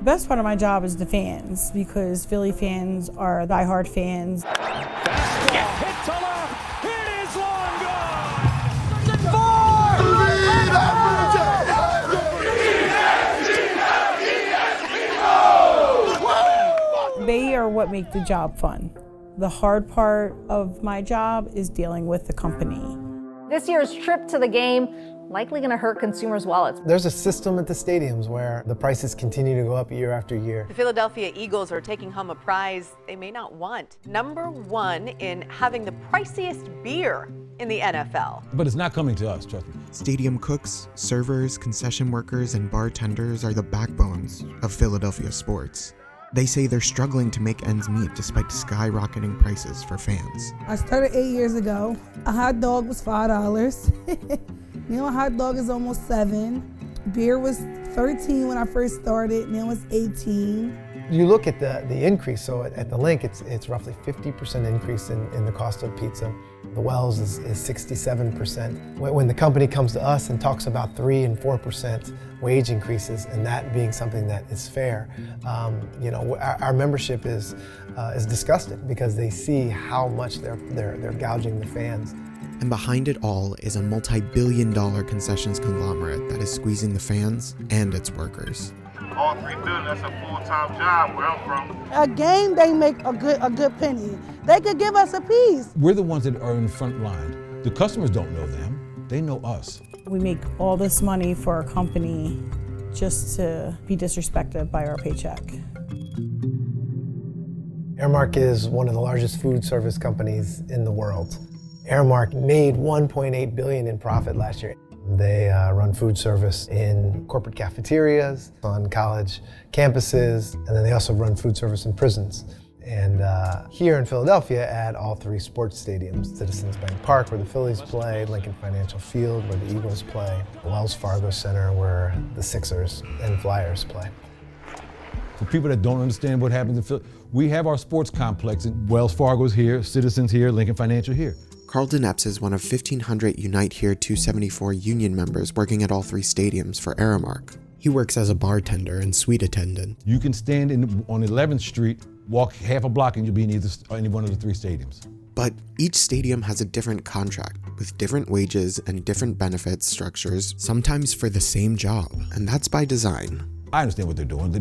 The best part of my job is the fans, because Philly fans are diehard fans. Fastball hit to left. It is long gone. They are what make the job fun. The hard part of my job is dealing with the company. This year's trip to the game likely going to hurt consumers' wallets. There's a system at the stadiums where the prices continue to go up year after year. The Philadelphia Eagles are taking home a prize they may not want. #1 in having the priciest beer in the NFL. But it's not coming to us, trust me. Stadium cooks, servers, concession workers, and bartenders are the backbones of Philadelphia sports. They say they're struggling to make ends meet despite skyrocketing prices for fans. I started 8 years ago. A hot dog was $5. Now a hot dog is almost $7. Beer was $13 when I first started. Now it's $18. You look at the increase, so at the Link, it's roughly 50% increase in the cost of pizza. The Wells is 67%. When the company comes to us and talks about 3% and 4% wage increases, and that being something that is fair, our membership is disgusted because they see how much they're gouging the fans. And behind it all is a multi-billion-dollar concessions conglomerate that is squeezing the fans and its workers. All 3 buildings, that's a full-time job where I'm from. A game, they make a good penny. They could give us a piece. We're the ones that are in the front line. The customers don't know them, they know us. We make all this money for our company just to be disrespected by our paycheck. Aramark is one of the largest food service companies in the world. Aramark made $1.8 billion in profit last year. They run food service in corporate cafeterias, on college campuses, and then they also run food service in prisons. And here in Philadelphia at all 3 sports stadiums, Citizens Bank Park where the Phillies play, Lincoln Financial Field where the Eagles play, Wells Fargo Center where the Sixers and Flyers play. For people that don't understand what happens in Philly, we have our sports complex. Wells Fargo's here, Citizens here, Lincoln Financial here. Carlton Epps is one of 1,500 Unite Here 274 union members working at all 3 stadiums for Aramark. He works as a bartender and suite attendant. You can stand on 11th Street, walk half a block, and you'll be in any one of the 3 stadiums. But each stadium has a different contract with different wages and different benefits structures, sometimes for the same job, and that's by design. I understand what they're doing.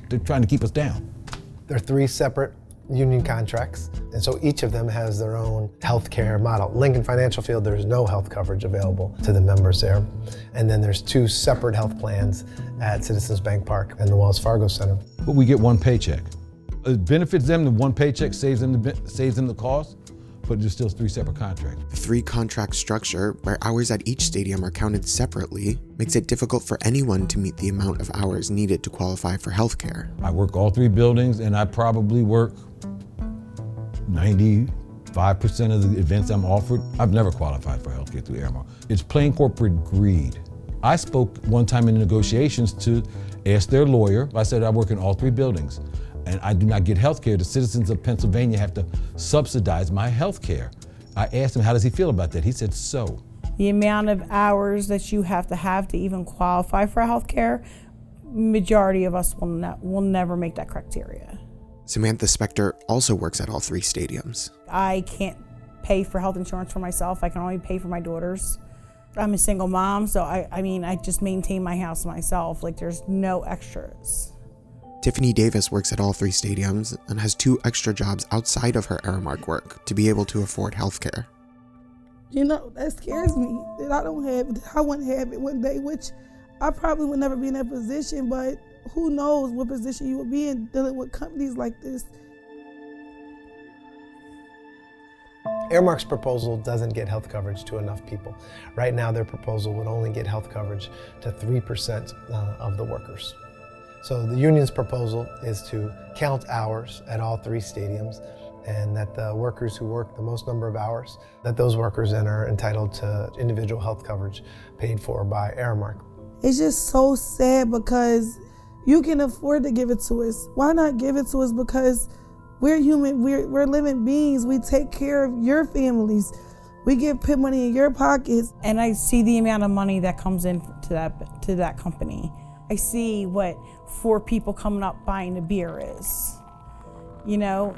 They're trying to keep us down. There are 3 separate union contracts, and so each of them has their own healthcare model. Lincoln Financial Field, there's no health coverage available to the members there. And then there's 2 separate health plans at Citizens Bank Park and the Wells Fargo Center. But we get one paycheck. It benefits them, the one paycheck saves them the cost, but there's still 3 separate contracts. The 3-contract structure, where hours at each stadium are counted separately, makes it difficult for anyone to meet the amount of hours needed to qualify for healthcare. I work all 3 buildings, and I probably work 95% of the events I'm offered. I've never qualified for healthcare through Aramark. It's plain corporate greed. I spoke one time in negotiations to ask their lawyer. I said I work in all 3 buildings, and I do not get healthcare. The citizens of Pennsylvania have to subsidize my healthcare. I asked him, how does he feel about that? He said, so. The amount of hours that you have to even qualify for healthcare, majority of us will never make that criteria. Samantha Spector also works at all 3 stadiums. I can't pay for health insurance for myself. I can only pay for my daughters. I'm a single mom, so I just maintain my house myself. Like, there's no extras. Tiffany Davis works at all 3 stadiums and has 2 extra jobs outside of her Aramark work to be able to afford healthcare. You know, that scares me that I don't have it. I wouldn't have it one day, which I probably would never be in that position, but who knows what position you would be in dealing with companies like this. Aramark's proposal doesn't get health coverage to enough people. Right now, their proposal would only get health coverage to 3% of the workers. So the union's proposal is to count hours at all 3 stadiums, and that the workers who work the most number of hours, that those workers then are entitled to individual health coverage paid for by Aramark. It's just so sad because you can afford to give it to us. Why not give it to us? Because we're human, we're living beings. We take care of your families. We put money in your pockets. And I see the amount of money that comes in to that company. I see what 4 people coming up buying a beer is. You know,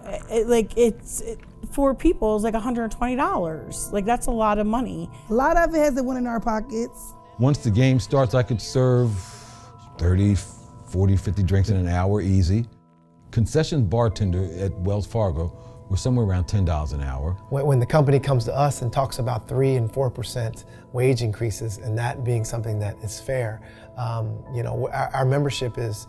4 people is like $120. Like, that's a lot of money. A lot of it hasn't went in our pockets. Once the game starts, I could serve 30, 40, 50 drinks in an hour, easy. Concession bartender at Wells Fargo were somewhere around $10 an hour. When the company comes to us and talks about 3% and 4% wage increases, and that being something that is fair, you know, our membership is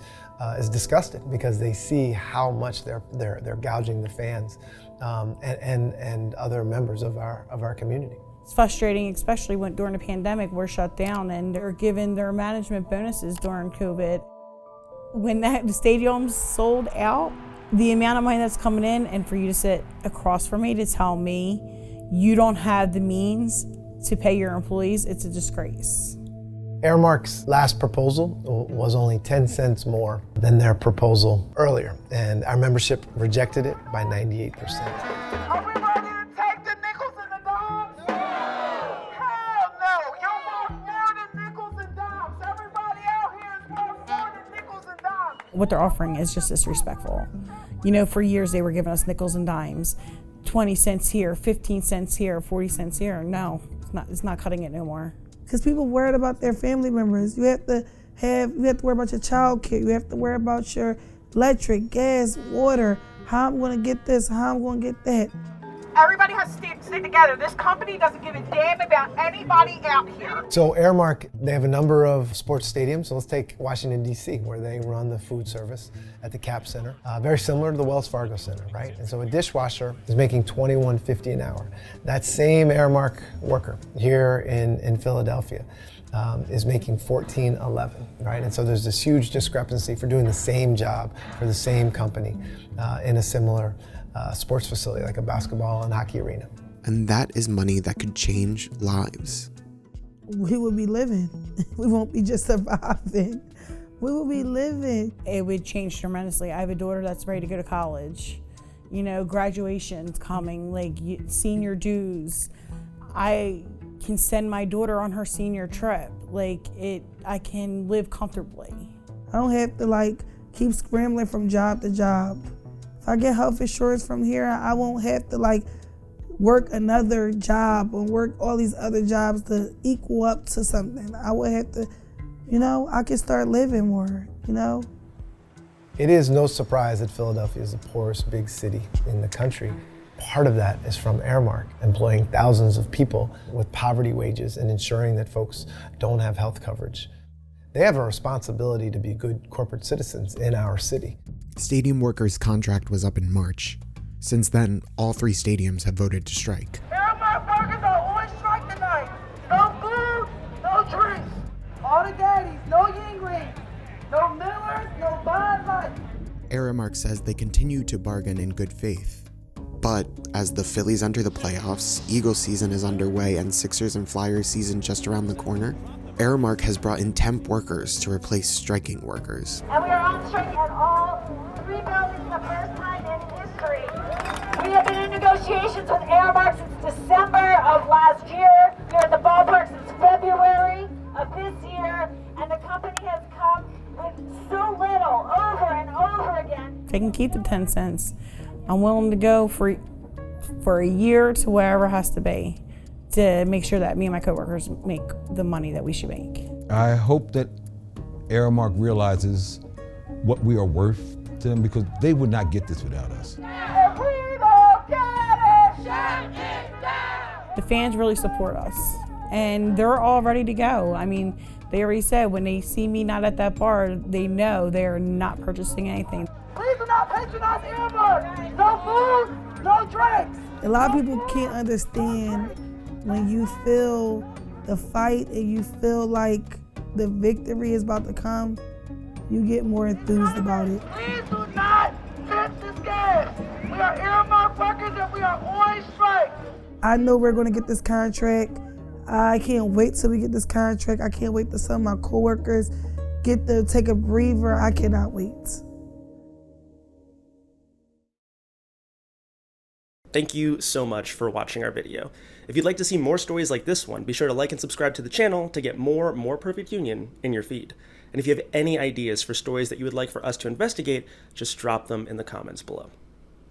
disgusted because they see how much they're gouging the fans and other members of our community. It's frustrating, especially when during the pandemic we're shut down and they're given their management bonuses during COVID. When the stadium's sold out, the amount of money that's coming in, and for you to sit across from me to tell me you don't have the means to pay your employees, it's a disgrace. Aramark's last proposal was only 10 cents more than their proposal earlier, and our membership rejected it by 98%. Are we ready to take the nickels and the dimes? Hell no! You want more than nickels and dimes. Everybody out here is worth more than nickels and dimes. What they're offering is just disrespectful. You know, for years they were giving us nickels and dimes, 20 cents here, 15 cents here, 40 cents here. No, it's not cutting it no more. Because people worried about their family members. You have to worry about your child care. You have to worry about your electric, gas, water, how I'm gonna get this, how I'm gonna get that. Everybody has to stick together. This company doesn't give a damn about anybody out here. So Aramark, they have a number of sports stadiums. So let's take Washington, D.C., where they run the food service at the Cap Center. Very similar to the Wells Fargo Center, right? And so a dishwasher is making $21.50 an hour. That same Aramark worker here in Philadelphia is making $14.11, right? And so there's this huge discrepancy for doing the same job for the same company in a similar sports facility like a basketball and hockey arena. And that is money that could change lives. We will be living. We won't be just surviving. We will be living. It would change tremendously. I have a daughter that's ready to go to college. You know, graduation's coming, like senior dues. I can send my daughter on her senior trip. I can live comfortably. I don't have to keep scrambling from job to job. If I get health insurance from here, I won't have to work another job or work all these other jobs to equal up to something. I would have to, I can start living more, It is no surprise that Philadelphia is the poorest big city in the country. Part of that is from Aramark, employing thousands of people with poverty wages and ensuring that folks don't have health coverage. They have a responsibility to be good corporate citizens in our city. Stadium workers' contract was up in March. Since then, all 3 stadiums have voted to strike. Aramark workers are on strike tonight. No food, no drinks. All the daddies, no Ying Rings, no Millers, no Bud Light. Aramark says they continue to bargain in good faith. But as the Phillies enter the playoffs, Eagles season is underway, and Sixers and Flyers season just around the corner, Aramark has brought in temp workers to replace striking workers. And we are on strike at all 3 buildings for the first time in history. We have been in negotiations with Aramark since December of last year. We are at the ballpark since February of this year, and the company has come with so little over and over again. They can keep the 10 cents. I'm willing to go for a year to wherever it has to be to make sure that me and my coworkers make the money that we should make. I hope that Aramark realizes what we are worth to them, because they would not get this without us. If we don't get it, shut it down. The fans really support us, and they're all ready to go. I mean, they already said when they see me not at that bar, they know they're not purchasing anything. Please do not patronize Aramark. No food, no drinks. A lot of people can't understand when you feel the fight and you feel like the victory is about to come, you get more enthused about it. Please do not touch this gas. We are Aramark workers and we are on strike. I know we're going to get this contract. I can't wait till we get this contract. I can't wait till some of my coworkers get to take a breather. I cannot wait. Thank you so much for watching our video. If you'd like to see more stories like this one, be sure to like and subscribe to the channel to get more Perfect Union in your feed. And if you have any ideas for stories that you would like for us to investigate, just drop them in the comments below.